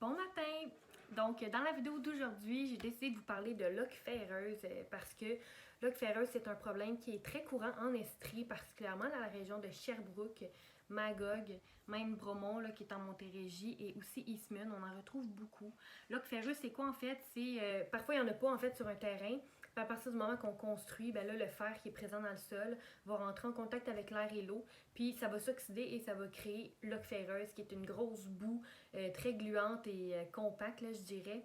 Bon matin! Donc, dans la vidéo d'aujourd'hui, j'ai décidé de vous parler de loques ferreuses parce que loques ferreuses, c'est un problème qui est très courant en Estrie, particulièrement dans la région de Sherbrooke, Magog, même Bromont, là, qui est en Montérégie, et aussi Eastman, on en retrouve beaucoup. Loques ferreuses, c'est quoi en fait? Parfois, il n'y en a pas en fait sur un terrain. Puis à partir du moment qu'on construit, ben là, le fer qui est présent dans le sol va rentrer en contact avec l'air et l'eau, puis ça va s'oxyder et ça va créer loques ferreuses, qui est une grosse boue très gluante et compacte, là, je dirais.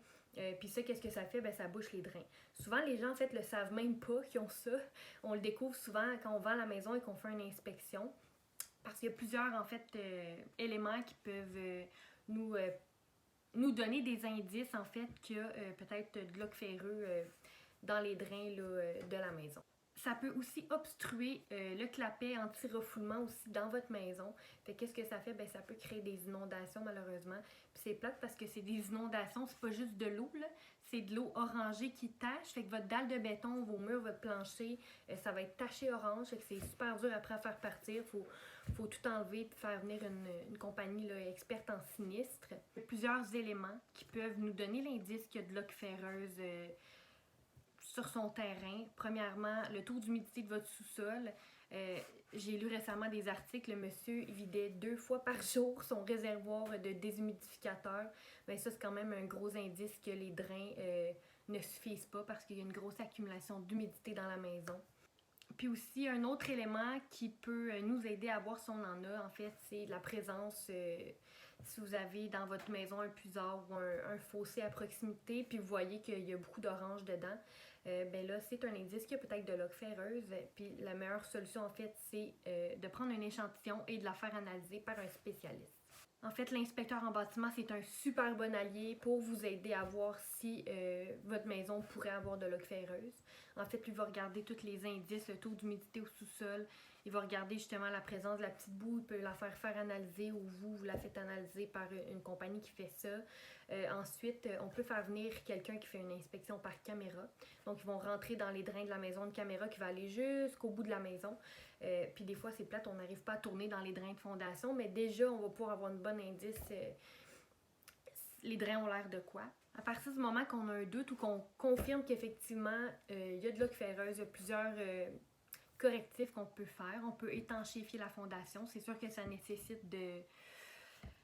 Puis ça, qu'est-ce que ça fait? Ben, ça bouche les drains. Souvent, les gens, en fait, le savent même pas qu'ils ont ça. On le découvre souvent quand on vend la maison et qu'on fait une inspection. Parce qu'il y a plusieurs, en fait, éléments qui peuvent nous donner des indices, en fait, qu'il y a peut-être de l'oc ferreux dans les drains là, de la maison. Ça peut aussi obstruer le clapet anti-refoulement aussi dans votre maison. Fait qu'est-ce que ça fait? Ben, ça peut créer des inondations malheureusement. Puis c'est plate parce que c'est des inondations, c'est pas juste de l'eau, là. C'est de l'eau orangée qui tache. Fait que votre dalle de béton, vos murs, votre plancher, ça va être taché orange. Fait que c'est super dur après à faire partir. Faut tout enlever et faire venir une compagnie là, experte en sinistre. Il y a plusieurs éléments qui peuvent nous donner l'indice qu'il y a de l'oc ferreuse sur son terrain. Premièrement, le taux d'humidité de votre sous-sol. J'ai lu récemment des articles, le monsieur vidait 2 fois par jour son réservoir de déshumidificateur. Bien, ça, c'est quand même un gros indice que les drains ne suffisent pas parce qu'il y a une grosse accumulation d'humidité dans la maison. Puis aussi, un autre élément qui peut nous aider à voir si on en a, en fait, c'est la présence, si vous avez dans votre maison un puisard ou un fossé à proximité, puis vous voyez qu'il y a beaucoup d'orange dedans, ben là, c'est un indice qu'il y a peut-être de l'oc ferreuse. Puis la meilleure solution, en fait, c'est de prendre un échantillon et de la faire analyser par un spécialiste. En fait, l'inspecteur en bâtiment, c'est un super bon allié pour vous aider à voir si votre maison pourrait avoir de l'oc ferreuse. En fait, lui va regarder tous les indices, le taux d'humidité au sous-sol. Il va regarder justement la présence de la petite boue. Il peut la faire analyser ou vous la faites analyser par une compagnie qui fait ça. Ensuite, on peut faire venir quelqu'un qui fait une inspection par caméra. Donc, ils vont rentrer dans les drains de la maison, une caméra qui va aller jusqu'au bout de la maison. Puis des fois, c'est plate, on n'arrive pas à tourner dans les drains de fondation, mais déjà, on va pouvoir avoir une bonne indice. Les drains ont l'air de quoi? À partir du moment qu'on a un doute ou qu'on confirme qu'effectivement, il y a de l'oc ferreuse, il y a plusieurs correctifs qu'on peut faire. On peut étanchéfier la fondation. C'est sûr que ça nécessite de...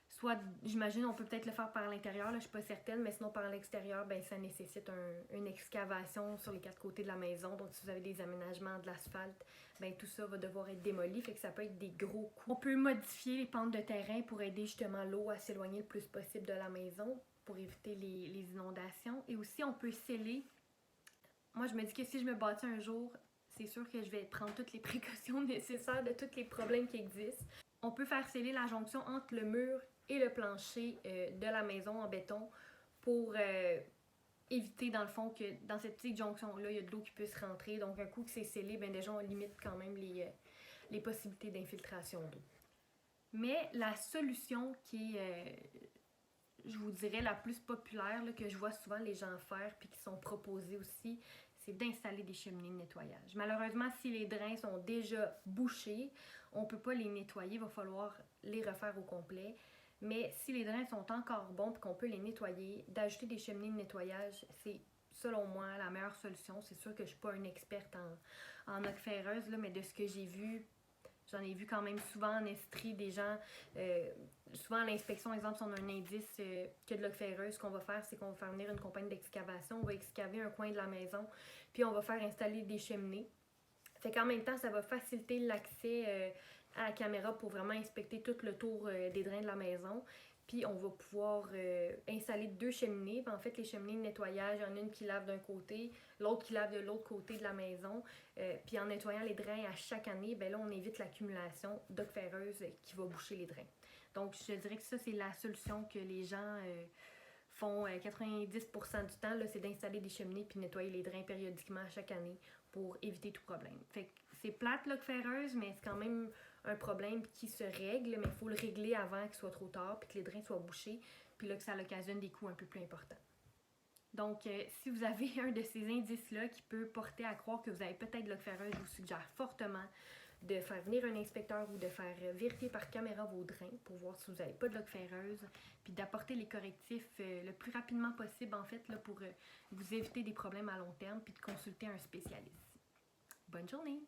Soit, j'imagine, on peut peut-être le faire par l'intérieur, là, je ne suis pas certaine, mais sinon par l'extérieur, ben, ça nécessite une excavation sur les 4 côtés de la maison. Donc, si vous avez des aménagements, de l'asphalte, ben, tout ça va devoir être démoli, fait que ça peut être des gros coûts. On peut modifier les pentes de terrain pour aider justement l'eau à s'éloigner le plus possible de la maison pour éviter les inondations. Et aussi, on peut sceller. Moi, je me dis que si je me bâtis un jour, c'est sûr que je vais prendre toutes les précautions nécessaires de tous les problèmes qui existent. On peut faire sceller la jonction entre le mur et le plancher de la maison en béton pour éviter dans le fond que dans cette petite jonction-là, il y a de l'eau qui puisse rentrer. Donc un coup que c'est scellé, bien déjà on limite quand même les possibilités d'infiltration d'eau. Mais la solution qui est, je vous dirais, la plus populaire là, que je vois souvent les gens faire puis qui sont proposées aussi, c'est d'installer des cheminées de nettoyage. Malheureusement, si les drains sont déjà bouchés, on ne peut pas les nettoyer, il va falloir les refaire au complet. Mais si les drains sont encore bons et qu'on peut les nettoyer, d'ajouter des cheminées de nettoyage, c'est selon moi la meilleure solution. C'est sûr que je ne suis pas une experte en oc ferreuse, là, mais de ce que j'ai vu, j'en ai vu quand même souvent en Estrie des gens, souvent à l'inspection, exemple, si on a un indice qu'il y a de l'oc ferreuse, ce qu'on va faire, c'est qu'on va faire venir une compagnie d'excavation, on va excaver un coin de la maison, puis on va faire installer des cheminées. Fait qu'en même temps, ça va faciliter l'accès à la caméra pour vraiment inspecter tout le tour des drains de la maison. Puis on va pouvoir installer 2 cheminées. Puis en fait, les cheminées de nettoyage, il y en a une qui lave d'un côté, l'autre qui lave de l'autre côté de la maison. Puis en nettoyant les drains à chaque année, ben là, on évite l'accumulation d'oc ferreuse qui va boucher les drains. Donc, je dirais que ça, c'est la solution que les gens font 90% du temps, c'est d'installer des cheminées puis nettoyer les drains périodiquement à chaque année pour éviter tout problème. Fait que c'est plate l'oc ferreuse, mais c'est quand même un problème qui se règle, mais il faut le régler avant qu'il soit trop tard puis que les drains soient bouchés, puis là que ça occasionne des coûts un peu plus importants. Donc, si vous avez un de ces indices-là qui peut porter à croire que vous avez peut-être de l'oc ferreuse, je vous suggère fortement de faire venir un inspecteur ou de faire vérifier par caméra vos drains pour voir si vous n'avez pas de loques ferreuses, puis d'apporter les correctifs le plus rapidement possible en fait là, pour vous éviter des problèmes à long terme, puis de consulter un spécialiste. Bonne journée!